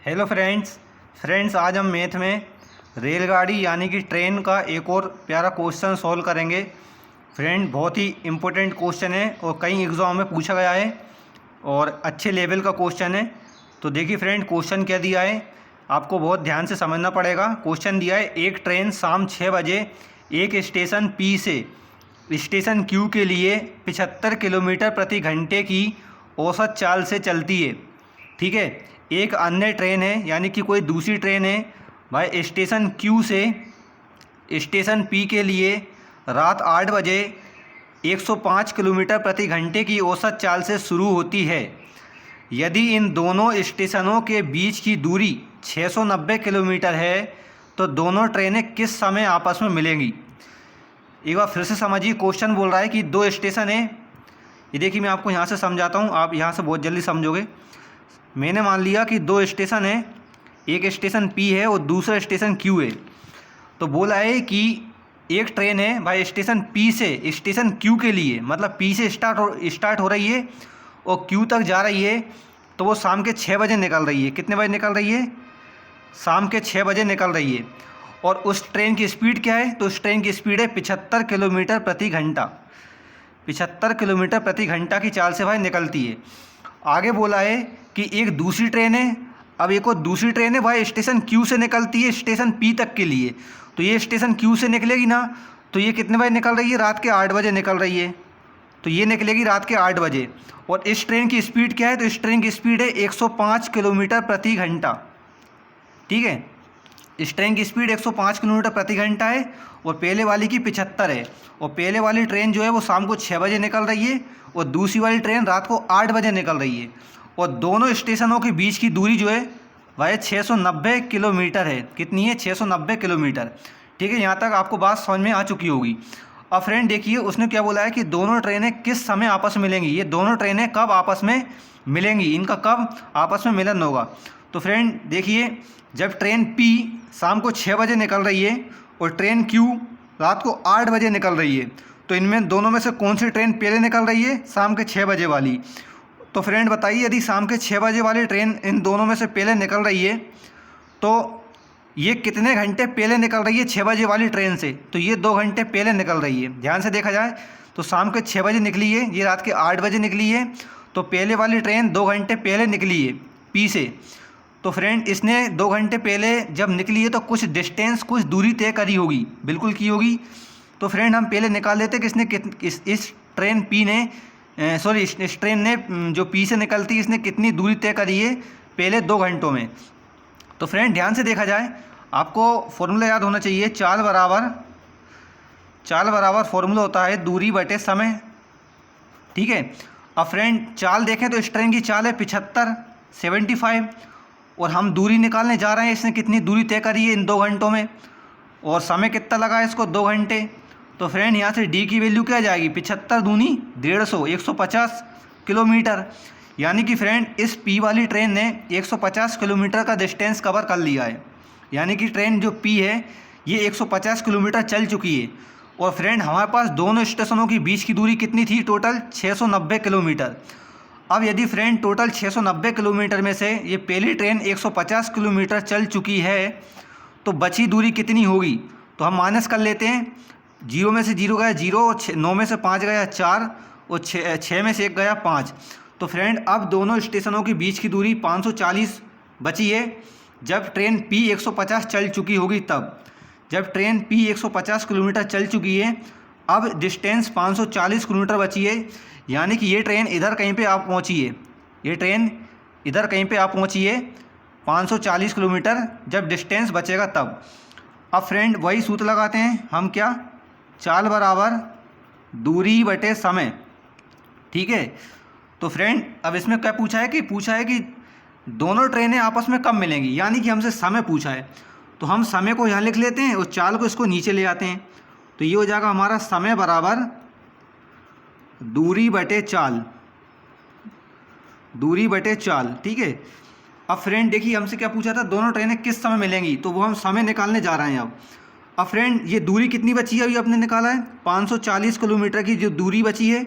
Hello friends आज हम math में रेलगाड़ी यानी कि ट्रेन का एक और प्यारा क्वेश्चन सॉल्व करेंगे। फ्रेंड बहुत ही इम्पोर्टेंट क्वेश्चन है और कई एग्ज़ाम में पूछा गया है और अच्छे लेवल का क्वेश्चन है। तो देखिए फ्रेंड, क्वेश्चन क्या दिया है आपको बहुत ध्यान से समझना पड़ेगा। क्वेश्चन दिया है, एक ट्रेन शाम 6 बजे एक स्टेशन पी से स्टेशन क्यू के लिए 75 किलोमीटर प्रति घंटे की औसत चाल से चलती है। ठीक है, एक अन्य ट्रेन है यानी कि कोई दूसरी ट्रेन है भाई, स्टेशन क्यू से स्टेशन पी के लिए रात 8 बजे 105 किलोमीटर प्रति घंटे की औसत चाल से शुरू होती है। यदि इन दोनों स्टेशनों के बीच की दूरी 690 किलोमीटर है तो दोनों ट्रेनें किस समय आपस में मिलेंगी। एक बार फिर से समझिए, क्वेश्चन बोल रहा है कि दो स्टेशन है। ये देखिए मैं आपको यहाँ से समझाता हूँ, आप यहाँ से बहुत जल्दी समझोगे। मैंने मान लिया कि दो स्टेशन है, एक स्टेशन पी है और दूसरा स्टेशन क्यू है। तो बोला है कि एक ट्रेन है भाई स्टेशन पी से स्टेशन क्यू के लिए, मतलब पी से स्टार्ट हो रही है और क्यू तक जा रही है। तो वो शाम के 6 बजे निकल रही है। कितने बजे निकल रही है? शाम के 6 बजे निकल रही है। और उस ट्रेन की स्पीड क्या है? तो उस ट्रेन की स्पीड है 75 किलोमीटर प्रति घंटा। 75 किलोमीटर प्रति घंटा की चाल से भाई निकलती है। आगे बोला है कि एक दूसरी ट्रेन है। अब एक और दूसरी ट्रेन है भाई, स्टेशन क्यू से निकलती है स्टेशन पी तक के लिए। तो ये स्टेशन क्यू से निकलेगी ना, तो ये कितने बजे निकल रही है? रात के 8 बजे निकल रही है। तो ये निकलेगी रात के 8 बजे। और इस ट्रेन की स्पीड क्या है? तो इस ट्रेन की स्पीड है 105 किलोमीटर प्रति घंटा। ठीक है, इस ट्रेन की स्पीड 105 किलोमीटर प्रति घंटा है और पहले वाली की 75 है। और पहले वाली ट्रेन जो है वो शाम को 6 बजे निकल रही है और दूसरी वाली ट्रेन रात को 8 बजे निकल रही है। और दोनों स्टेशनों के बीच की दूरी जो है वह 690 किलोमीटर है। कितनी है? 690 किलोमीटर। ठीक है, यहाँ तक आपको बात समझ में आ चुकी होगी। अब फ्रेंड देखिए, उसने क्या बोला है कि दोनों ट्रेनें किस समय आपस में मिलेंगी। ये दोनों ट्रेनें कब आपस में मिलेंगी, इनका कब आपस में मिलन होगा। तो फ्रेंड देखिए, जब ट्रेन पी शाम को 6 बजे निकल रही है और ट्रेन क्यू रात को 8 बजे निकल रही है, तो इनमें दोनों में से कौन सी ट्रेन पहले निकल रही है? शाम के 6 बजे वाली। तो फ्रेंड बताइए, यदि शाम के 6 बजे वाली ट्रेन इन दोनों में से पहले निकल रही है तो ये कितने घंटे पहले निकल रही है 6 बजे वाली ट्रेन से? तो ये 2 घंटे पहले निकल रही है। ध्यान से देखा जाए तो शाम के 6 बजे निकली है, ये रात के 8 बजे निकली है। तो पहले वाली ट्रेन 2 घंटे पहले निकली है पी से। तो फ्रेंड इसने 2 घंटे पहले जब निकली है तो कुछ डिस्टेंस, कुछ दूरी तय करी होगी, बिल्कुल की होगी। तो फ्रेंड हम पहले निकाल लेते कि इसने इस ट्रेन पी ने इस ट्रेन ने जो पी से निकलती है इसने कितनी दूरी तय करी है पहले 2 घंटों में। तो फ्रेंड ध्यान से देखा जाए, आपको फॉर्मूला याद होना चाहिए। चाल बराबर फॉर्मूला होता है दूरी बटे समय। ठीक है, अब फ्रेंड चाल देखें तो इस ट्रेन की चाल है 75 और हम दूरी निकालने जा रहे हैं इसने कितनी दूरी तय करी है इन 2 घंटों में, और समय कितना लगा है इसको? 2 घंटे। तो फ्रेंड यहाँ से डी की वैल्यू क्या जाएगी? 75 दूनी 150, 150 किलोमीटर। यानी कि फ्रेंड इस पी वाली ट्रेन ने 150 किलोमीटर का डिस्टेंस कवर कर लिया है। यानी कि ट्रेन जो पी है ये 150 किलोमीटर चल चुकी है। और फ्रेंड हमारे पास दोनों स्टेशनों की बीच की दूरी कितनी थी? Total 690 kilometre. अब यदि फ्रेंड टोटल 690 किलोमीटर में से ये पहली ट्रेन 150 किलोमीटर चल चुकी है तो बची दूरी कितनी होगी? तो हम माइनस कर लेते हैं। 0 में से 0 गया 0 और 9 में से 5 गया 4 और 6 में से 1 गया 5। तो फ्रेंड अब दोनों स्टेशनों के बीच की दूरी 540 बची है जब ट्रेन पी 150 चल चुकी होगी। तब जब ट्रेन पी 150 किलोमीटर चल चुकी है, अब डिस्टेंस 540 किलोमीटर बची है। यानी कि ये ट्रेन इधर कहीं पे आप पहुंची है, ये ट्रेन इधर कहीं पे आप पहुंची है 540 किलोमीटर जब डिस्टेंस बचेगा तब। अब फ्रेंड वही सूत्र लगाते हैं हम, क्या? चाल बराबर दूरी बटे समय। ठीक है, तो फ्रेंड अब इसमें क्या पूछा है कि दोनों ट्रेनें आपस में कब मिलेंगी, यानी कि हमसे समय पूछा है। तो हम समय को यहाँ लिख लेते हैं और चाल को इसको नीचे ले आते हैं। तो ये हो जाएगा हमारा समय बराबर दूरी बटे चाल, दूरी बटे चाल। ठीक है, अब फ्रेंड देखिए हमसे क्या पूछा था? दोनों ट्रेनें किस समय मिलेंगी, तो वो हम समय निकालने जा रहे हैं अब फ्रेंड ये दूरी कितनी बची है? अभी आपने निकाला है 540 किलोमीटर की जो दूरी बची है।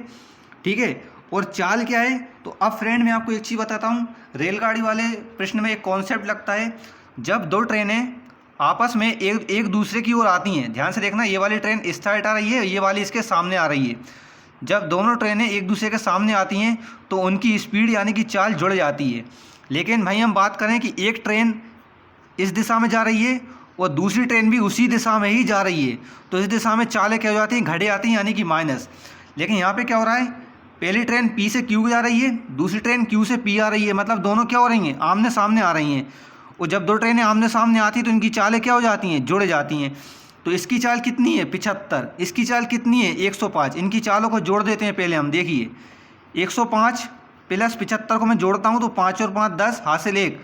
ठीक है, और चाल क्या है। तो अब फ्रेंड मैं आपको एक चीज़ बताता हूँ, रेलगाड़ी वाले प्रश्न में एक कॉन्सेप्ट लगता है, जब दो ट्रेनें आपस में एक दूसरे की ओर आती हैं, ध्यान से देखना, ये वाली ट्रेन इस साइड आ रही है, ये वाली इसके सामने आ रही है, जब दोनों ट्रेनें एक दूसरे के सामने आती हैं तो उनकी स्पीड यानी कि चाल जुड़ जाती है। लेकिन भाई हम बात करें कि एक ट्रेन इस दिशा में जा रही है और दूसरी ट्रेन भी उसी दिशा में ही जा रही है, तो इस दिशा में चालें क्या हो जाती हैं, घटे आती हैं, यानी कि माइनस। लेकिन यहाँ पे क्या हो रहा है, पहली ट्रेन पी से क्यू जा रही है, दूसरी ट्रेन क्यू से पी आ रही है, मतलब दोनों क्या हो रही हैं, आमने सामने आ रही हैं। और जब दो ट्रेनें आमने सामने आती हैं तो इनकी चालें क्या हो जाती हैं, जुड़ जाती हैं। तो इसकी चाल कितनी है 75, इसकी चाल कितनी है 105। इनकी चालों को जोड़ देते हैं पहले हम, देखिए 105 प्लस 75 को मैं जोड़ता हूँ तो 5 और 5 10, हासिल 1,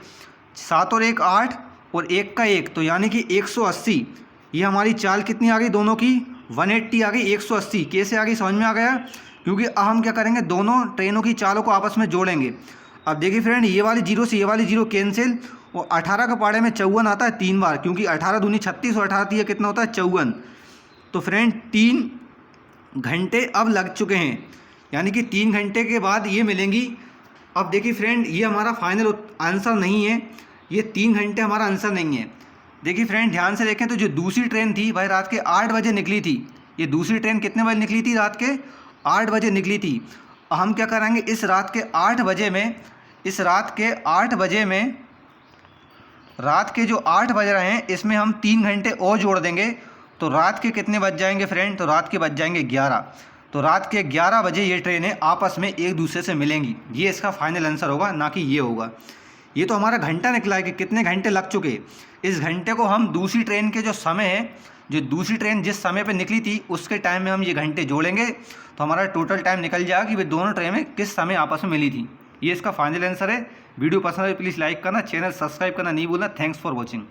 7 और 1 8 और 1 का 1, तो यानी कि 180। ये हमारी चाल कितनी आ गई दोनों की, 180 आ गई, 180 कैसे आ गई समझ में आ गया। क्योंकि अब हम क्या करेंगे, दोनों ट्रेनों की चालों को आपस में जोड़ेंगे। अब देखिए फ्रेंड, ये वाली जीरो से ये वाली जीरो कैंसिल, और 18 का पाड़े में 54 आता है 3 बार, क्योंकि 18 दूनी 36 और 18 तीय कितना होता है 54। तो फ्रेंड 3 घंटे अब लग चुके हैं, यानी कि 3 घंटे के बाद ये मिलेंगी। अब देखिए फ्रेंड, ये हमारा फाइनल आंसर नहीं है, ये 3 घंटे हमारा आंसर नहीं है। देखिए फ्रेंड ध्यान से देखें तो जो दूसरी ट्रेन थी भाई रात के 8 बजे निकली थी, ये दूसरी ट्रेन कितने बजे निकली थी, रात के 8 बजे निकली थी। हम क्या करेंगे, इस रात के 8 बजे में, इस रात के 8 बजे में, रात के जो 8 बज रहे हैं इसमें हम 3 घंटे और जोड़ देंगे, तो रात के कितने बज जाएंगे फ्रेंड, तो रात के बज जाएंगे 11। तो रात के 11 बजे ये ट्रेनें आपस में एक दूसरे से मिलेंगी, ये इसका फाइनल आंसर होगा, ना कि ये होगा। ये तो हमारा घंटा निकला है कि कितने घंटे लग चुके। इस घंटे को हम दूसरी ट्रेन के जो समय है, जो दूसरी ट्रेन जिस समय पे निकली थी उसके टाइम में हम ये घंटे जोड़ेंगे, तो हमारा टोटल टाइम निकल जाएगा कि वे दोनों ट्रेनें किस समय आपस में मिली थी। ये इसका फाइनल आंसर है। वीडियो पसंद है प्लीज़ लाइक करना, चैनल सब्सक्राइब करना नहीं भूलना। Thanks for watching.